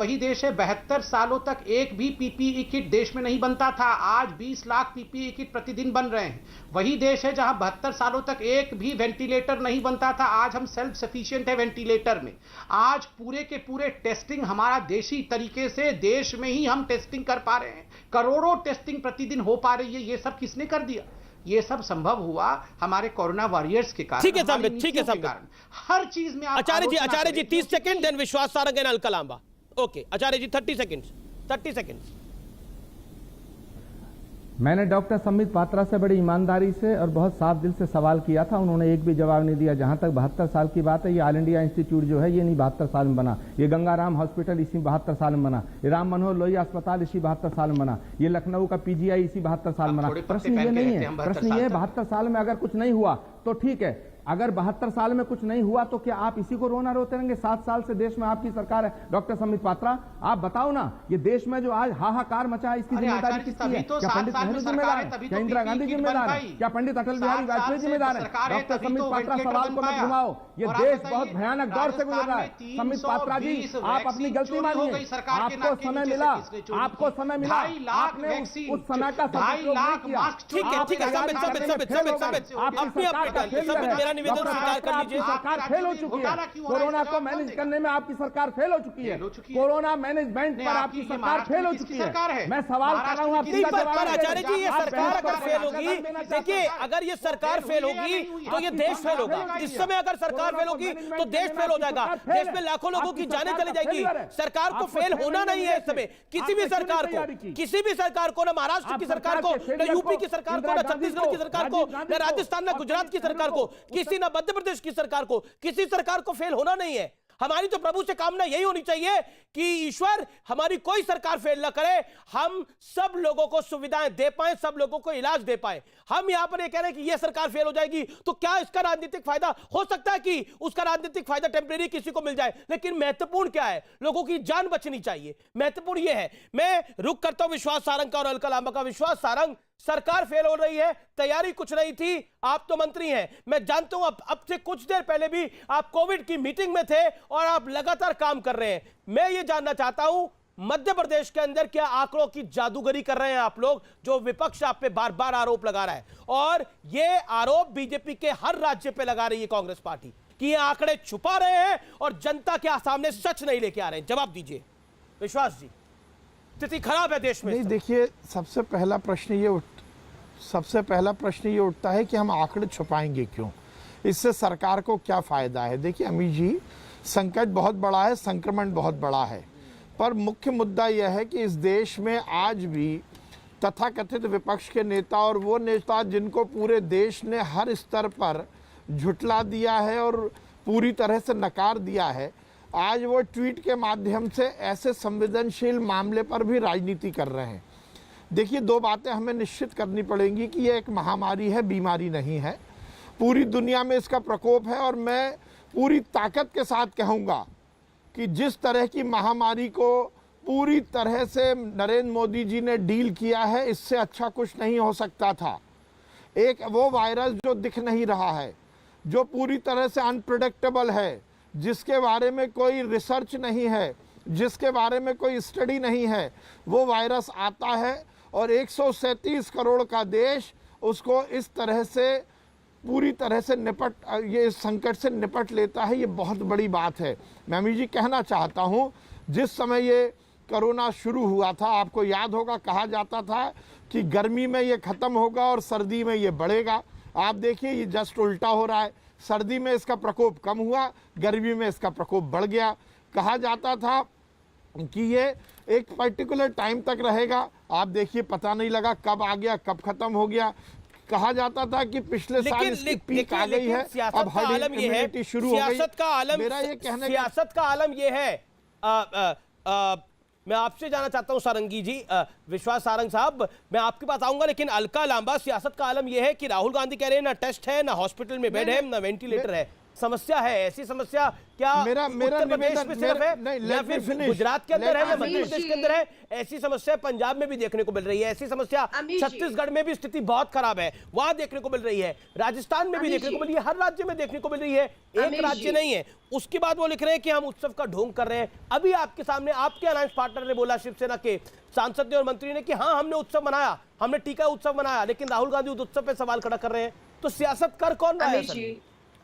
वही देश है 72 सालों तक एक भी पीपीई किट देश में नहीं बनता था। आज 20 लाख पीपीई किट प्रतिदिन बन रहे हैं। वही देश है जहां 72 सालों तक एक भी वेंटिलेटर नहीं बनता था। आज हम सेल्फ सफिशिएंट है वेंटिलेटर में। आज पूरे के पूरे टेस्टिंग हमारा देशी तरीके से देश में ही हम टेस्टिंग कर पा रहे हैं। करोड़ों टेस्टिंग प्रतिदिन हो पा रही है। ये सब किसने कर दिया? ये सब संभव हुआ हमारे कोरोना वॉरियर्स के कारण। ठीक है संबित, ठीक है संबित। हर चीज में आचार्य ji 30 second, then Vishvas Sarang and Alka Lamba. Okay Acharya ji 30 seconds. मैंने डॉक्टर संबित पात्रा से बड़ी ईमानदारी से और बहुत साफ दिल से सवाल किया था, उन्होंने एक भी जवाब नहीं दिया। जहां तक 72 साल की बात है, ये ऑल इंडिया इंस्टीट्यूट जो है ये नहीं 72 साल में बना। ये गंगाराम हॉस्पिटल इसी 72 साल में बना। ये राम मनोहर लोहिया अस्पताल इसी 72 साल में बना। ये लखनऊ का पीजीआई इसी 72 साल में बना। प्रश्न ये नहीं है, प्रश्न ये 72 साल में अगर कुछ नहीं हुआ तो ठीक है, अगर 72 साल में कुछ नहीं हुआ तो क्या आप इसी को रोना रोते रहेंगे? 7 साल से देश में आपकी सरकार है। डॉक्टर संबित पात्रा, आप बताओ ना, ये देश में जो आज हाहाकार मचा है इसकी जिम्मेदारी किसकी है? क्या पंडित नेहरू जिम्मेदार है? क्या इंदिरा गांधी जिम्मेदार है? क्या पंडित अटल बिहारी वाजपेयी जिम्मेदार है? डॉक्टर संबित पात्रा, सवाल को मत घुमाओ। ये देश बहुत भयानक दौर से गुजर रहा है। संबित पात्रा जी, आप अपनी गलती मानिए। आपको समय मिला, आपको समय मिला, आपने उस समय का सदुपयोग नहीं किया। ठीक है संबित, आप निवेदन स्वीकार कर लीजिए। सरकार फेल हो चुकी है। कोरोना को मैनेज करने में आपकी सरकार फेल हो चुकी है। कोरोना मैनेजमेंट पर आपकी सरकार फेल हो चुकी है। मैं सवाल कर रहा हूं आपसे। आचार्य जी, ये सरकार अगर फेल होगी, देखिए अगर ये सरकार फेल होगी तो ये देश फेल होगा। इस समय अगर सरकार फेल होगी तो देश फेल हो जाएगा। देश में लाखों लोगों की जानें चली जाएगी। सरकार को फेल होना नहीं है इस समय। किसी भी सरकार को, ना महाराष्ट्र की सरकार को, ना यूपी की सरकार को, ना छत्तीसगढ़ की सरकार को, ना राजस्थान, ना गुजरात की सरकार को, किसी ना मध्य प्रदेश की सरकार को, किसी सरकार को फेल होना नहीं है। हमारी तो प्रभु से कामना यही होनी चाहिए कि ईश्वर हमारी कोई सरकार फेल ना करे, हम सब लोगों को सुविधाएं दे पाए, सब लोगों को इलाज दे पाए। हम यहां पर ये कह रहे हैं कि यह सरकार फेल हो जाएगी तो क्या इसका राजनीतिक फायदा हो सकता है कि उसका राजनीतिक फायदा टेम्परेरी किसी को मिल जाए, लेकिन महत्वपूर्ण क्या है? लोगों की जान बचनी चाहिए। महत्वपूर्ण यह है। मैं रुक करता हूं विश्वास सारंग का और अलका लांबा का। विश्वास सारंग, सरकार फेल हो रही है, तैयारी कुछ नहीं थी, आप तो मंत्री हैं, मैं जानता हूं अब से कुछ देर पहले भी आप कोविड की मीटिंग में थे और आप लगातार काम कर रहे हैं। मैं ये जानना चाहता हूं, मध्य प्रदेश के अंदर क्या आंकड़ों की जादूगरी कर रहे हैं आप लोग, जो विपक्ष आप पे बार बार आरोप लगा रहा है, और ये आरोप बीजेपी के हर राज्य पे लगा रही है कांग्रेस पार्टी कि ये आंकड़े छुपा रहे हैं और जनता के सामने सच नहीं लेके आ रहे हैं। जवाब दीजिए विश्वास जी, स्थिति खराब है देश में। नहीं, देखिए सबसे पहला प्रश्न ये उठता है कि हम आंकड़े छुपाएंगे क्यों? इससे सरकार को क्या फायदा है? देखिए अमित जी, संकट बहुत बड़ा है, संक्रमण बहुत बड़ा है, पर मुख्य मुद्दा यह है कि इस देश में आज भी तथाकथित विपक्ष के नेता और वो नेता जिनको पूरे देश ने हर स्तर पर झुठला दिया है और पूरी तरह से नकार दिया है, आज वो ट्वीट के माध्यम से ऐसे संवेदनशील मामले पर भी राजनीति कर रहे हैं। देखिए, दो बातें हमें निश्चित करनी पड़ेंगी कि ये एक महामारी है, बीमारी नहीं है। पूरी दुनिया में इसका प्रकोप है और मैं पूरी ताकत के साथ कहूँगा कि जिस तरह की महामारी को पूरी तरह से नरेंद्र मोदी जी ने डील किया है, इससे अच्छा कुछ नहीं हो सकता था। एक वो वायरस जो दिख नहीं रहा है, जो पूरी तरह से अनप्रेडिक्टेबल है, जिसके बारे में कोई रिसर्च नहीं है, जिसके बारे में कोई स्टडी नहीं है, वो वायरस आता है और 137 करोड़ का देश उसको इस तरह से पूरी तरह से ये इस संकट से निपट लेता है। ये बहुत बड़ी बात है। मैं अमित जी कहना चाहता हूँ, जिस समय ये कोरोना शुरू हुआ था, आपको याद होगा कहा जाता था कि गर्मी में ये ख़त्म होगा और सर्दी में ये बढ़ेगा। आप देखिए ये जस्ट उल्टा हो रहा है। सर्दी में इसका प्रकोप कम हुआ, गर्मी में इसका प्रकोप बढ़ गया। कहा जाता था कि ये एक पर्टिकुलर टाइम तक रहेगा, आप देखिए पता नहीं लगा कब आ गया, कब खत्म हो गया। कहा जाता था कि पिछले साल इसकी पीक आ गई है, अब हर्ड इम्यूनिटी शुरू हो गई। मेरा ये कहना, सियासत का आलम ये है। मैं आपसे जानना चाहता हूं सारंगी जी, विश्वास सारंग साहब, मैं आपके पास आऊंगा, लेकिन अलका लांबा, सियासत का आलम यह है कि राहुल गांधी कह रहे हैं ना टेस्ट है, ना हॉस्पिटल में बेड है, ना वेंटिलेटर है। समस्या है? ऐसी समस्या क्या मेरा उत्तर प्रदेश में सिर्फ है नहीं, या फिर गुजरात के अंदर है या मध्य प्रदेश के अंदर है? ऐसी समस्या पंजाब में भी देखने को मिल रही है, ऐसी समस्या छत्तीसगढ़ में भी स्थिति बहुत खराब है, वहां देखने को मिल रही है, राजस्थान में भी देखने को मिल रही है, हर राज्य में देखने को मिल रही है, एक राज्य नहीं है। उसके बाद वो लिख रहे हैं कि हम उत्सव का ढोंग कर रहे हैं। अभी आपके सामने आपके अलायंस पार्टनर ने बोला, शिवसेना के सांसद ने और मंत्री ने, कि हाँ हमने उत्सव मनाया, हमने टीका उत्सव मनाया, लेकिन राहुल गांधी उस उत्सव पे सवाल खड़ा कर रहे हैं। तो सियासत कर कौन रहा है?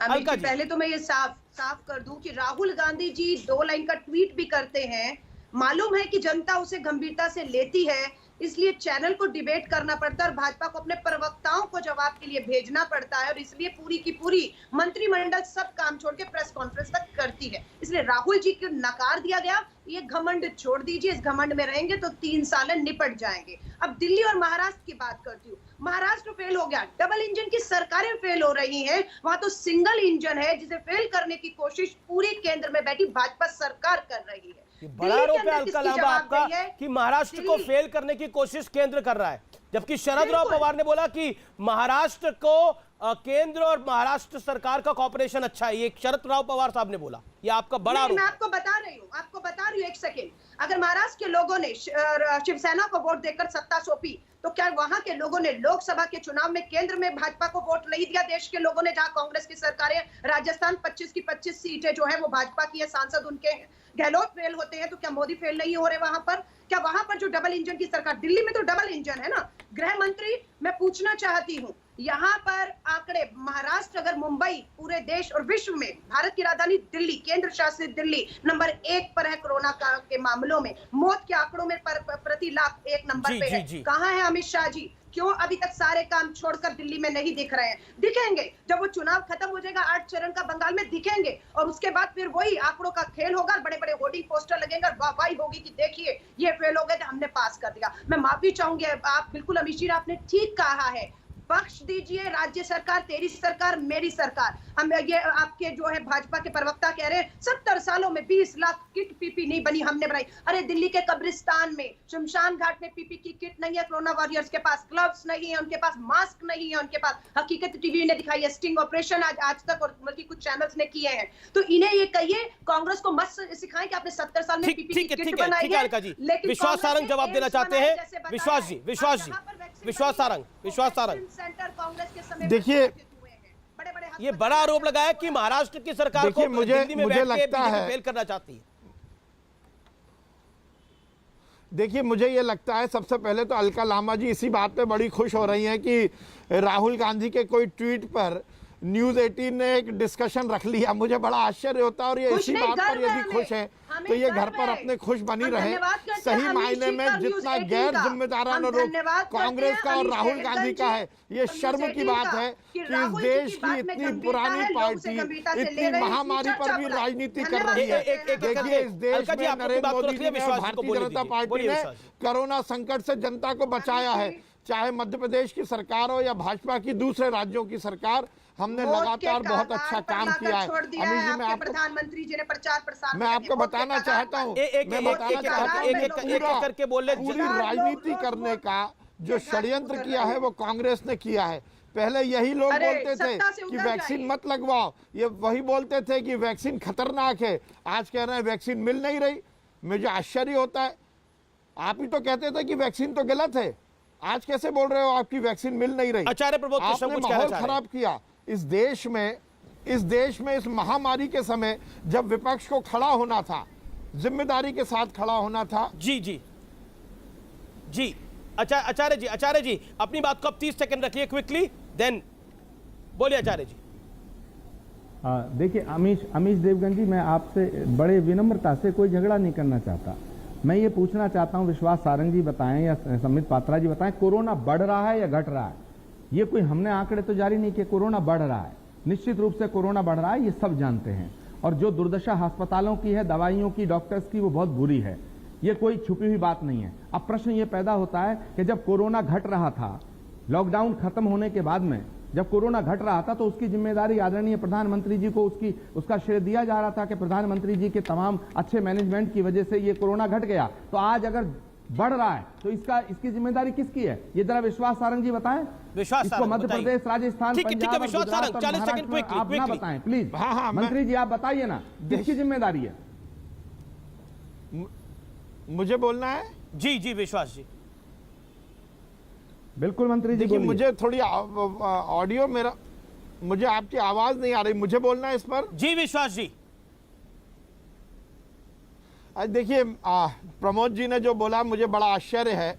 अमित जी, पहले तो मैं ये साफ कर दूं कि राहुल गांधी जी 2 लाइन का ट्वीट भी करते हैं। मालूम है कि जनता उसे गंभीरता से लेती है, इसलिए चैनल को डिबेट करना पड़ता है और भाजपा को अपने प्रवक्ताओं को जवाब के लिए भेजना पड़ता है, और इसलिए पूरी की पूरी मंत्रिमंडल सब काम छोड़ के प्रेस कॉन्फ्रेंस तक करती है। इसलिए राहुल जी को नकार दिया गया। ये घमंड छोड़ दीजिए, इस घमंड में रहेंगे तो 3 साल निपट जाएंगे। अब दिल्ली और महाराष्ट्र की बात करती हूँ। महाराष्ट्र फेल हो गया, डबल इंजन की सरकारें फेल हो रही हैं, वहां तो सिंगल इंजन है जिसे फेल करने की कोशिश पूरी केंद्र में बैठी भाजपा सरकार कर रही है। बड़ा आरोप है अलका लांबा आपका कि महाराष्ट्र को फेल करने की कोशिश केंद्र कर रहा है, जबकि शरद राव पवार ने बोला कि महाराष्ट्र को केंद्र और महाराष्ट्र सरकार का कॉपरेशन अच्छा है। ये शरद राव पवार साहब ने बोला, ये आपका बड़ा आरोप। मैं आपको बता रही हूँ, एक सेकेंड। अगर महाराष्ट्र के लोगों ने शिवसेना को वोट देकर सत्ता सौंपी, तो क्या वहां के लोगों ने लोकसभा के चुनाव में केंद्र में भाजपा को वोट नहीं दिया? देश के लोगों ने, जहां कांग्रेस की सरकारें, राजस्थान 25 की 25 सीटें जो है वो भाजपा की है, सांसद उनके हैं। गहलोत फेल होते हैं तो क्या मोदी फेल नहीं हो रहे वहां पर? क्या वहां पर जो डबल इंजन की सरकार, दिल्ली में तो डबल इंजन है ना। गृह मंत्री, मैं पूछना चाहती हूँ, यहाँ पर आंकड़े, महाराष्ट्र अगर मुंबई पूरे देश और विश्व में, भारत की राजधानी दिल्ली, केंद्र शासित दिल्ली नंबर 1 पर है कोरोना के मामलों में, मौत के आंकड़ों में प्रति लाख 1 नंबर पे है। कहाँ है अमित शाह जी? क्यों अभी तक सारे काम छोड़कर दिल्ली में नहीं दिख रहे हैं? दिखेंगे जब वो चुनाव खत्म हो जाएगा, 8 चरण का बंगाल में दिखेंगे, और उसके बाद फिर वही आंकड़ों का खेल होगा, बड़े बड़े होर्डिंग पोस्टर लगेंगे, वाहवाही होगी कि देखिए ये फेल हो गए थे, हमने पास कर दिया। मैं माफी चाहूंगी, आप बिल्कुल अमित जी आपने ठीक कहा है, बख्श दीजिए राज्य सरकार, तेरी सरकार, मेरी सरकार। हम ये आपके जो है भाजपा के प्रवक्ता कह रहे हैं 70 सालों में 20 लाख किट पीपी नहीं बनी, हमने बनाई। अरे दिल्ली के कब्रिस्तान में, शमशान घाट में पीपी की किट नहीं है कोरोना वॉरियर्स के पास, ग्लव्स नहीं है उनके पास, मास्क नहीं है उनके पास। हकीकत टीवी ने दिखाई है, स्टिंग ऑपरेशन आज तक और बल्कि कुछ चैनल्स ने किए हैं। तो इन्हें ये कहिए, कांग्रेस को मत सिखाएं कि आपने 70 साल में पीपी की किट बनाई है। लेकिन विश्वास सारंग जवाब देना चाहते हैं। विश्वास सारंग देखिए, ये बड़ा आरोप लगाया कि महाराष्ट्र की सरकार को दिल्ली में बैठ के बीजेपी फेल करना चाहती है। देखिए, मुझे ये लगता है सबसे पहले तो अलका लांबा जी इसी बात पे बड़ी खुश हो रही हैं कि राहुल गांधी के कोई ट्वीट पर न्यूज 18 ने एक डिस्कशन रख लिया। मुझे बड़ा आश्चर्य होता है, और ये इसी बात पर यदि खुश है तो ये घर पर अपने खुश बनी रहे। सही मायने में जितना गैर जिम्मेदाराना रूप कांग्रेस का और राहुल गांधी का है, ये शर्म की बात है कि इस देश की इतनी पुरानी पार्टी इतनी महामारी पर भी राजनीति कर रही है। देखिए, इस देश में नरेंद्र मोदी जी ने, भारतीय जनता पार्टी ने कोरोना संकट से जनता को बचाया है, चाहे मध्य प्रदेश की सरकार हो या भाजपा की दूसरे राज्यों की सरकार, हमने लगातार बहुत अच्छा काम किया है। अमित जी, मैं आपको, प्रधानमंत्री जी ने प्रचार प्रसार, मैं आपको बताना चाहता हूँ, पूरी राजनीति करने का जो षड्यंत्र किया है वो कांग्रेस ने किया है। पहले यही लोग बोलते थे कि वैक्सीन मत लगवाओ, ये वही बोलते थे कि वैक्सीन खतरनाक है, आज कह रहे हैं वैक्सीन मिल नहीं रही। मुझे आश्चर्य होता है, आप ही तो कहते थे कि वैक्सीन तो गलत है, आज कैसे बोल रहे हो आपकी वैक्सीन मिल नहीं रही? आचार्य प्रबोध कृष्ण आपने माहौल खराब किया इस देश में इस महामारी के समय, जब विपक्ष को खड़ा होना था, जिम्मेदारी के साथ खड़ा होना था। जी आचार्य जी अपनी बात को अब 30 सेकंड रखिए क्विकली, देन बोलिए आचार्य जी। देखिए अमीश देवगन जी, मैं आपसे बड़े विनम्रता से कोई झगड़ा नहीं करना चाहता। मैं ये पूछना चाहता हूं, विश्वास सारंग जी बताएं या संबित पात्रा जी बताएं, कोरोना बढ़ रहा है या घट रहा है? ये कोई हमने आंकड़े तो जारी नहीं किए, कोरोना बढ़ रहा है, निश्चित रूप से कोरोना बढ़ रहा है, ये सब जानते हैं। और जो दुर्दशा अस्पतालों की है, दवाइयों की, डॉक्टर्स की, वो बहुत बुरी है, ये कोई छुपी हुई बात नहीं है। अब प्रश्न ये पैदा होता है कि जब कोरोना घट रहा था, लॉकडाउन खत्म होने के बाद में जब कोरोना घट रहा था, तो उसकी जिम्मेदारी आदरणीय प्रधानमंत्री जी को उसका श्रेय दिया जा रहा था कि प्रधानमंत्री जी के तमाम अच्छे मैनेजमेंट की वजह से ये कोरोना घट गया। तो आज अगर बढ़ रहा है, तो इसकी जिम्मेदारी किसकी है? ये जरा विश्वास सारंग जी बताएं। विश्वास इसको सारंग मध्य बताइए। प्रदेश, राजस्थान, ठीक है, पंजाब और विश्वास गुजरात सारंग, और 40 महाराष्ट्र सेकंड में quickly, आप ना quickly। बताएं प्लीज। हाँ, मंत्री जी आप बताइए ना, किसकी जिम्मेदारी है? मुझे बोलना है? जी जी विश्वास जी। बिल्कुल मंत्री जी देखिए, बोलिए। मुझे थोड़ी ऑडियो मुझे आपकी आवाज नहीं आ रही, मुझे बोलना है इस पर? जी विश्वास जी। देखिए, प्रमोद जी ने जो बोला मुझे बड़ा आश्चर्य है।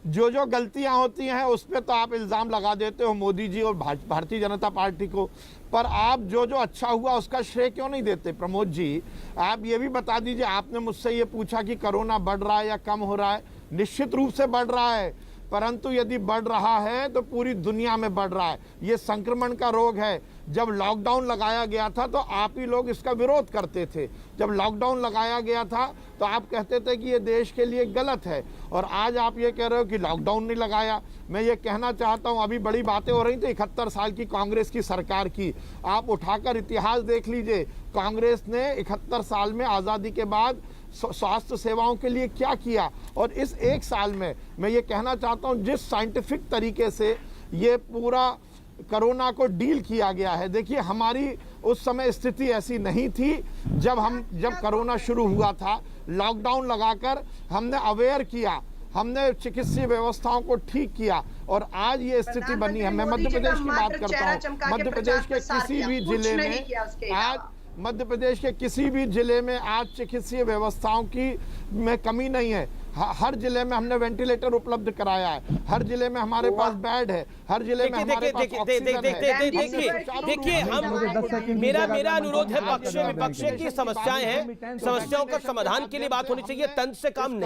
जो गलतियां होती हैं उस पर तो आप इल्ज़ाम लगा देते हो मोदी जी और भारतीय जनता पार्टी को, पर आप जो अच्छा हुआ उसका श्रेय क्यों नहीं देते? प्रमोद जी, आप ये भी बता दीजिए, आपने मुझसे ये पूछा कि कोरोना बढ़ रहा है या कम हो रहा है। निश्चित रूप से बढ़ रहा है, परंतु यदि बढ़ रहा है तो पूरी दुनिया में बढ़ रहा है। ये संक्रमण का रोग है। जब लॉकडाउन लगाया गया था तो आप ही लोग इसका विरोध करते थे। जब लॉकडाउन लगाया गया था तो आप कहते थे कि ये देश के लिए गलत है, और आज आप ये कह रहे हो कि लॉकडाउन नहीं लगाया। मैं ये कहना चाहता हूँ, अभी बड़ी बातें हो रही थी 71 साल की कांग्रेस की सरकार की। आप उठाकर इतिहास देख लीजिए, कांग्रेस ने 71 साल में आज़ादी के बाद स्वास्थ्य सेवाओं के लिए क्या किया, और इस एक साल में मैं ये कहना चाहता हूं जिस साइंटिफिक तरीके से ये पूरा कोरोना को डील किया गया है। देखिए, हमारी उस समय स्थिति ऐसी नहीं थी। जब कोरोना शुरू हुआ था, लॉकडाउन लगाकर हमने अवेयर किया, हमने चिकित्सीय व्यवस्थाओं को ठीक किया, और आज ये स्थिति बनी है। मैं मध्य प्रदेश की बात करता हूँ। मध्य प्रदेश के किसी भी जिले में आज मध्य प्रदेश के किसी भी जिले में आज चिकित्सीय व्यवस्थाओं की में कमी नहीं है। हर जिले में हमने वेंटिलेटर उपलब्ध कराया है, हर जिले में हमारे पास बेड है, हर जिले में हमारे पास ऑक्सीजन है। देखिए, हम मेरा अनुरोध है, पक्ष विपक्ष की समस्याएं हैं, समस्याओं का समाधान के लिए बात होनी चाहिए, तंत्र से काम नहीं